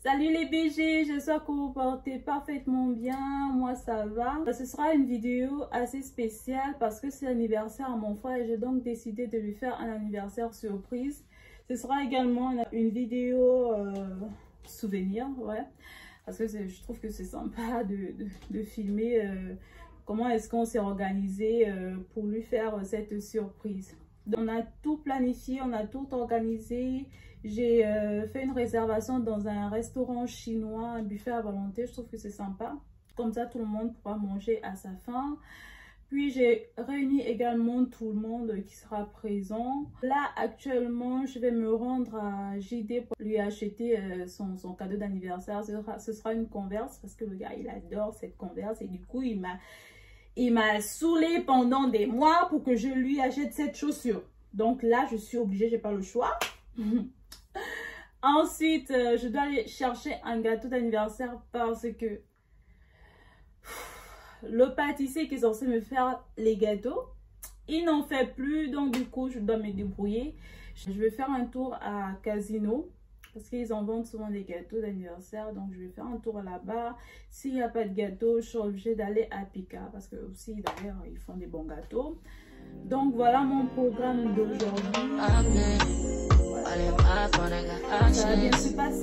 Salut les BG, j'espère que vous vous portez parfaitement bien, moi ça va. Ce sera une vidéo assez spéciale parce que c'est l'anniversaire à mon frère et j'ai donc décidé de lui faire un anniversaire surprise. Ce sera également une vidéo souvenir, ouais, parce que je trouve que c'est sympa de filmer comment est-ce qu'on s'est organisé pour lui faire cette surprise. On a tout planifié, on a tout organisé. J'ai fait une réservation dans un restaurant chinois, un buffet à volonté. Je trouve que c'est sympa. Comme ça, tout le monde pourra manger à sa faim. Puis, j'ai réuni également tout le monde qui sera présent. Là, actuellement, je vais me rendre à JD pour lui acheter son cadeau d'anniversaire. Ce sera une Converse parce que le gars, il adore cette Converse. Et du coup, il m'a saoulé pendant des mois pour que je lui achète cette chaussure. Donc là, je suis obligée, j'ai pas le choix. Ensuite, je dois aller chercher un gâteau d'anniversaire parce que le pâtissier qui est censé me faire les gâteaux, il n'en fait plus. Donc du coup, je dois me débrouiller. Je vais faire un tour à Casino parce qu'ils en vendent souvent des gâteaux d'anniversaire. Donc je vais faire un tour là-bas. S'il n'y a pas de gâteau, je suis obligée d'aller à Pika parce que aussi d'ailleurs ils font des bons gâteaux. Donc voilà mon programme d'aujourd'hui. Ça va bien se passer.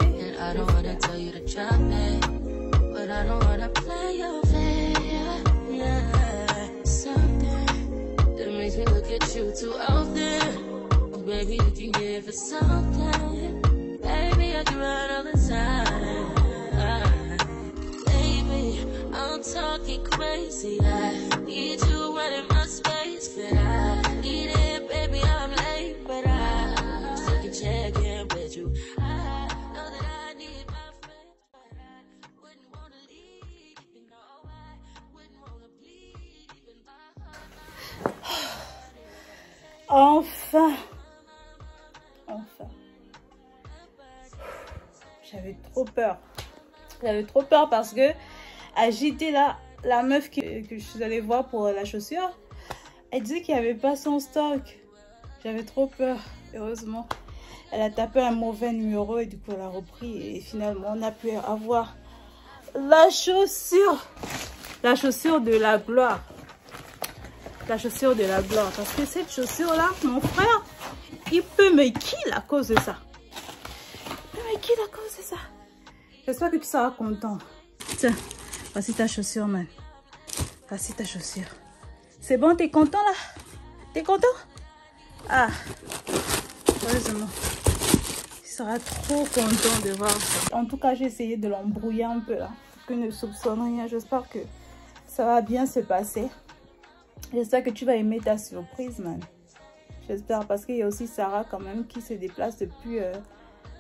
I'm talking crazy. I need you right in my space, but I need it, baby. I'm late, but I still can check in with you. I know that I need my friends, but I wouldn't want to leave. You know, I wouldn't want to bleed even Enfin. J'avais trop peur. J'avais trop peur parce que à JT là, la meuf que je suis allée voir pour la chaussure, elle disait qu'il n'y avait pas son stock. J'avais trop peur. Heureusement, elle a tapé un mauvais numéro et du coup elle a repris et finalement on a pu avoir la chaussure de la gloire. La chaussure de la gloire. Parce que cette chaussure là, mon frère, il peut me kill à cause de ça. Il peut me kill à cause de ça. J'espère que tu seras content. Tiens, voici ta chaussure, man. Voici ta chaussure. C'est bon, t'es content là? T'es content? Ah, heureusement. Tu seras trop content de voir ça. En tout cas, j'ai essayé de l'embrouiller un peu là. Pour qu'il ne soupçonne rien. J'espère que ça va bien se passer. J'espère que tu vas aimer ta surprise, man. J'espère parce qu'il y a aussi Sarah quand même qui se déplace depuis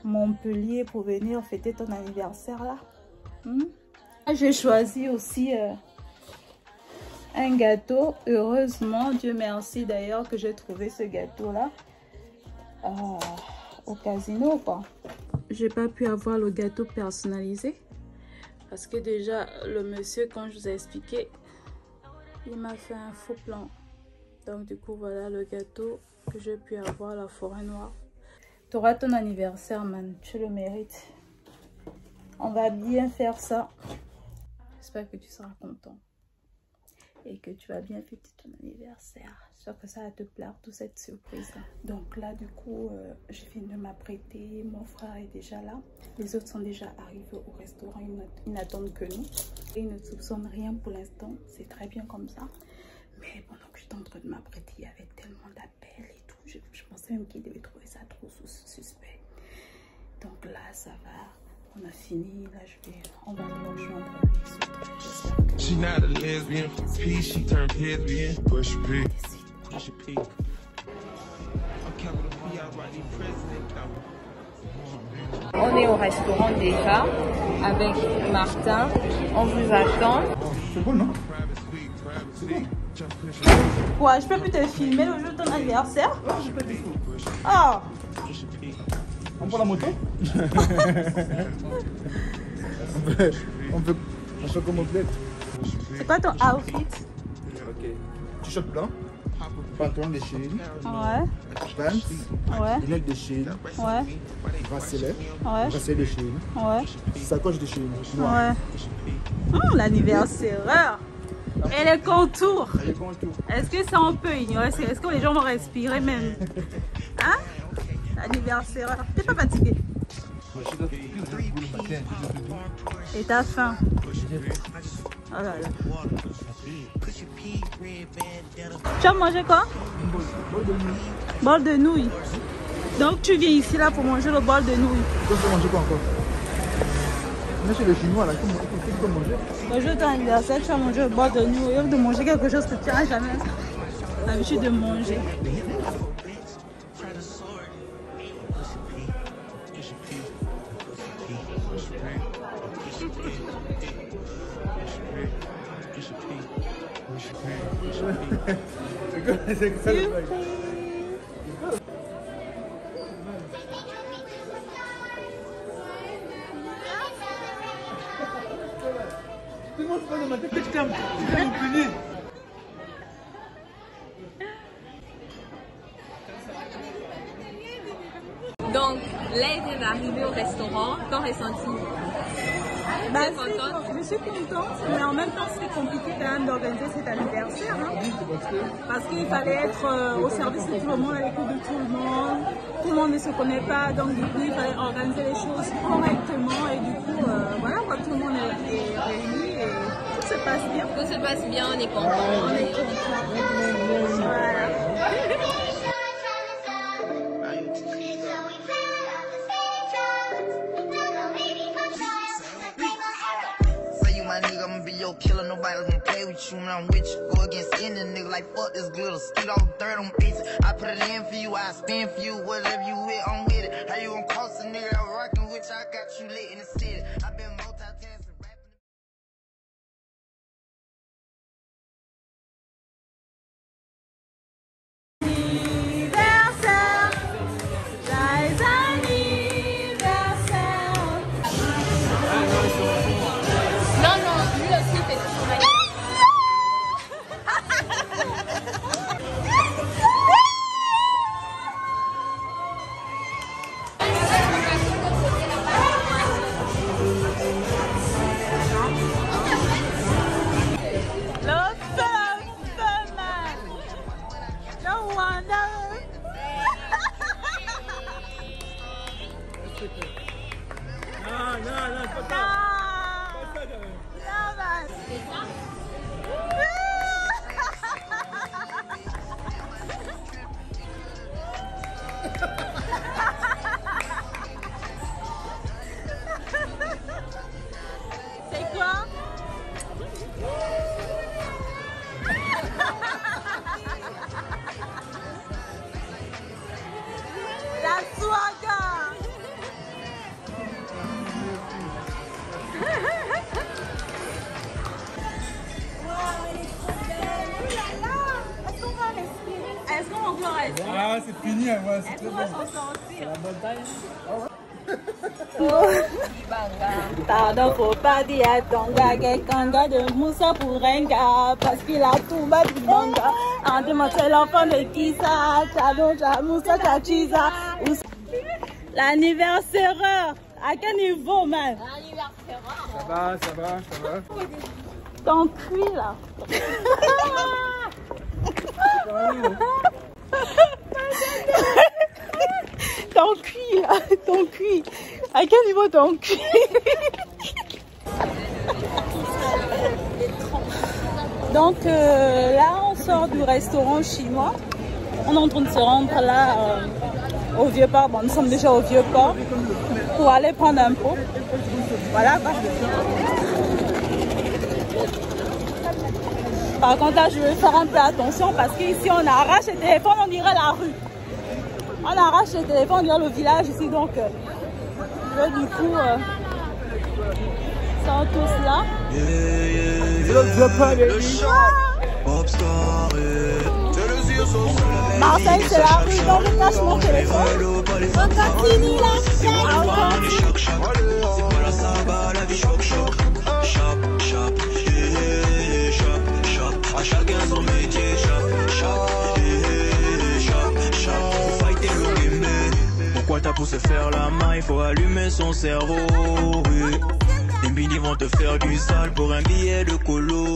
Montpellier pour venir fêter ton anniversaire là. J'ai choisi aussi un gâteau. Heureusement, Dieu merci d'ailleurs que j'ai trouvé ce gâteau là au casino quoi. J'ai pas pu avoir le gâteau personnalisé parce que déjà le monsieur, quand je vous ai expliqué, il m'a fait un faux plan. Donc du coup voilà le gâteau que j'ai pu avoir, la forêt noire. Tu auras ton anniversaire, man, tu le mérites. On va bien faire ça. J'espère que tu seras content et que tu vas bien fêter ton anniversaire. J'espère que ça va te plaire, toute cette surprise là. Donc là du coup je viens de m'apprêter, mon frère est déjà là, les autres sont déjà arrivés au restaurant, ils n'attendent que nous et ils ne soupçonnent rien pour l'instant. C'est très bien comme ça, mais pendant que j'étais en train de m'apprêter, il y avait tellement d'appels et tout, je pensais même qu'ils devaient trouver ça trop suspect. Donc là ça va. On a fini, là on va nous rejoindre avec She not a lesbian, P, she turned lesbian. Push P. Push P. I'm capital P, I write the president. On est au restaurant déjà avec Martin. On vous attend. C'est bon, non? Ouais, je peux plus te filmer le jour de ton anniversaire? Ah, j'ai pas dit tout. Oh! On prend la moto? on peut un choc complète. C'est quoi ton outfit? Ok. T-shirt blanc, Pantalon de Shein. Ouais. Vans. Ouais. Lunettes de Shein. Ouais. Bracelet. Ouais. Bracelet de Shein. Ouais. Sacoche de Shein. Ouais. Oh, l'anniversaire. Et les contours. Est-ce que ça on peut ignorer? Est-ce que les gens vont respirer même? Hein? L'anniversaire. T'es pas fatigué? Et t'as faim? Oh là là. Tu as mangé quoi? Bol de nouilles. Donc tu viens ici là pour manger le bol de nouilles. Tu peux manger quoi encore? On est chez les Chinois là, tu peux manger. Le jour de ton anniversaire, tu vas manger le bol de nouilles. Au lieu de manger quelque chose que tu n'as jamais l'habitude de manger. C'est ça le bail. Tout le monde se passe dans ma tête que tu t'aimes punir. Donc, là, elle est arrivée au restaurant. Ton ressenti? Bah, je suis contente, mais en même temps c'était compliqué quand même d'organiser cet anniversaire. Hein? Parce qu'il fallait être au service de tout le monde, à l'écoute de tout le monde. Tout le monde ne se connaît pas, donc du coup il fallait organiser les choses correctement. Et du coup, voilà, tout le monde est réuni et tout se passe bien. Tout se passe bien, on est content. On est content. Voilà. My nigga, I'ma be your killer, nobody gonna play with you when I'm with you. Go against any nigga like fuck this glitter. Skeet all dirt on pizza. I put it in for you, I spin for you. Whatever you with, I'm with it. How you gon' cross a nigga I'm rockin' with you? I got you lit in the city. I been multitasking, rapping. C'est quoi? La swaga. Est-ce qu'on va encore rester? Ah, c'est fini, ouais, c'est Est-ce très qu'on va bon. s'en sortir? La bataille. Pardon, faut pas dire à ton gars qu'un gars de Moussa pour un gars parce qu'il a tout bas du banga. En demandant c'est l'enfant de qui ça? Tchadon, Moussa, Tchachiza. L'anniversaire, à quel niveau, man? Ça va, ça va, ça va. Ton cuit là. Ton cuit là, ton cuit. À quel niveau ton cuit? Donc là on sort du restaurant chinois. On est en train de se rendre là au Vieux-Port. Bon, nous sommes déjà au Vieux-Port pour aller prendre un pot. Voilà quoi. Par contre là je vais faire un peu attention parce qu'ici on arrache les téléphones, on dirait la rue. On arrache les téléphones, on dirait le village ici, donc je vais du coup sont tous là. Marseille c'est la rue, donc je cache mon téléphone. On continue là. Chacun son métier, chaque Pour se faire la main, il faut allumer son cerveau. Oui. Les mini vont te faire du sale pour un billet de colo.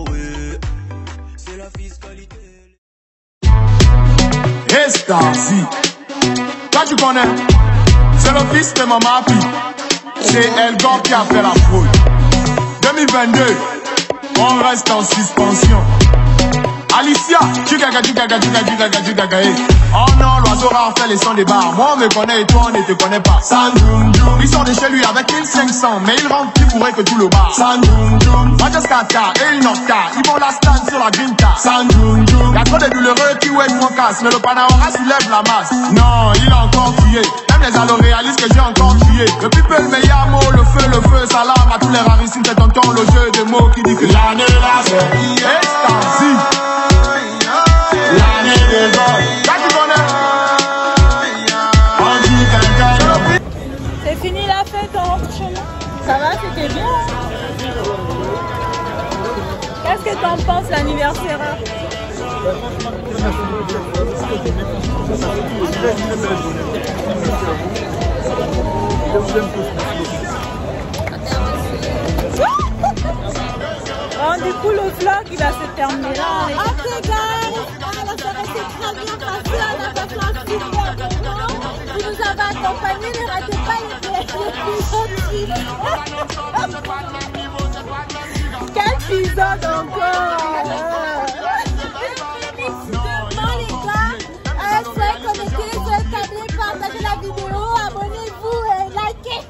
Oui. C'est la fiscalité. Hey Starzy, toi tu connais, c'est le fils de Maman Pi. C'est Elgor qui a fait la fraude. 2022, on reste en suspension. Alicia, oh non, l'oiseau rare fait les sons des bars. Moi on me connaît et toi on ne te connaît pas. Sandoum, il sort de chez lui avec 1500, mais il rentre plus bourré que tout le bar. Sandoum, Majestata et il Nocta, ils vont la stand sur la grinta. Sandoum, y'a trop de douloureux qui ouest mon casse, mais le Panama soulève la masse. Non, il a encore crié, même les allo réalisent que j'ai encore crié. Le people me yamo, le feu, salam à tous les rarissimes, c'est tonton le jeu de mots qui dit que l'année là c'est Starzy. C'est fini la fête, on rentre chez nous. Ça va, c'était bien. Qu'est-ce que t'en penses l'anniversaire? Oh, du coup le vlog il va se terminer là. Ok guys, la soirée s'est très bien passée, on a passé un super moment. Vous nous avez accompagnés, ne ratez pas l'épisode. Quel épisode encore? N'hésitez les gars, soyez connectés, soyez câblés, partagez la vidéo, abonnez-vous et likez.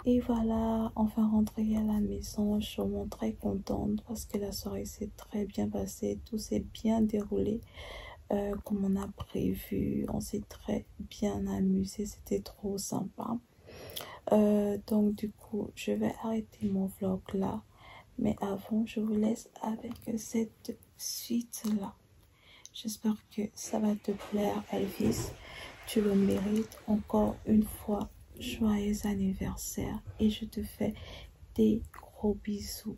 Et voilà, enfin rentrée à la maison, je suis vraiment très contente parce que la soirée s'est très bien passée, tout s'est bien déroulé comme on a prévu, on s'est très bien amusé, c'était trop sympa. Donc du coup, je vais arrêter mon vlog là, mais avant, je vous laisse avec cette suite là. J'espère que ça va te plaire, Elvis, tu le mérites. Encore une fois, joyeux anniversaire et je te fais des gros bisous.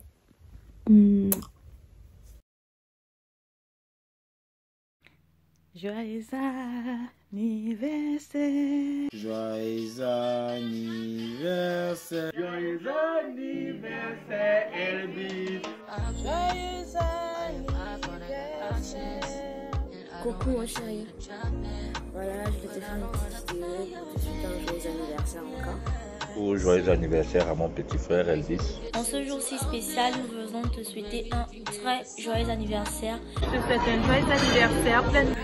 Joyeux anniversaire. Joyeux anniversaire. Joyeux anniversaire, Elvis. Joyeux anniversaire. Coucou mon chéri. Voilà, je vais te faire une petite vidéo pour te souhaiter un joyeux anniversaire encore. Joyeux anniversaire à mon petit frère Elvis. En ce jour-ci spécial, nous faisons te souhaiter un très joyeux anniversaire. Je te souhaite un joyeux anniversaire plein de...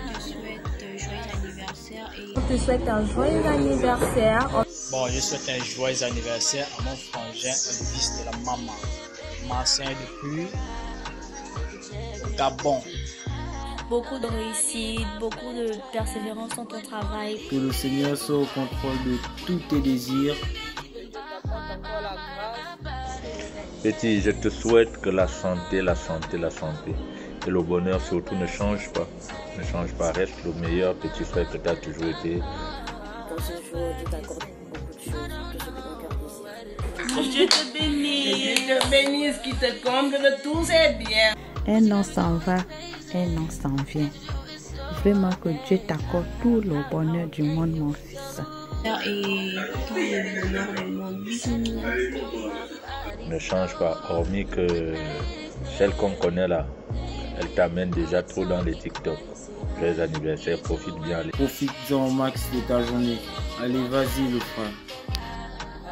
On te souhaite un joyeux anniversaire. Bon, je souhaite un joyeux anniversaire à mon frangin Elvis de la maman. Marseille depuis Gabon. Beaucoup de réussite, beaucoup de persévérance dans ton travail. Que le Seigneur soit au contrôle de tous tes désirs. Petit, je te souhaite que la santé et le bonheur surtout ne change pas. Ne change pas, reste le meilleur petit frère que tu as toujours été. Dans ce jour, Dieu t'accorde beaucoup de choses, tout ce que ton cœur désire. Dieu te bénisse, Dieu te bénisse, qui te comble de tous ses biens. Un an s'en va, un an s'en vient. Vraiment que Dieu t'accorde tout le bonheur du monde, mon fils. Et tout le bonheur du monde. Ne change pas, hormis que celle qu'on connaît là, elle t'amène déjà trop dans les TikTok. Joyeux anniversaire, profite bien. Profite-en au max de ta journée. Allez, vas-y le frère.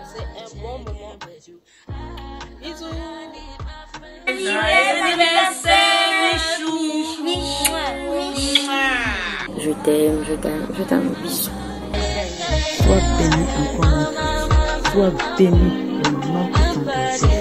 C'est un bon moment. Bisous. Je t'aime, je t'aime, bisous. Sois béni encore mon fils. Sois béni au nom de ton Jésus.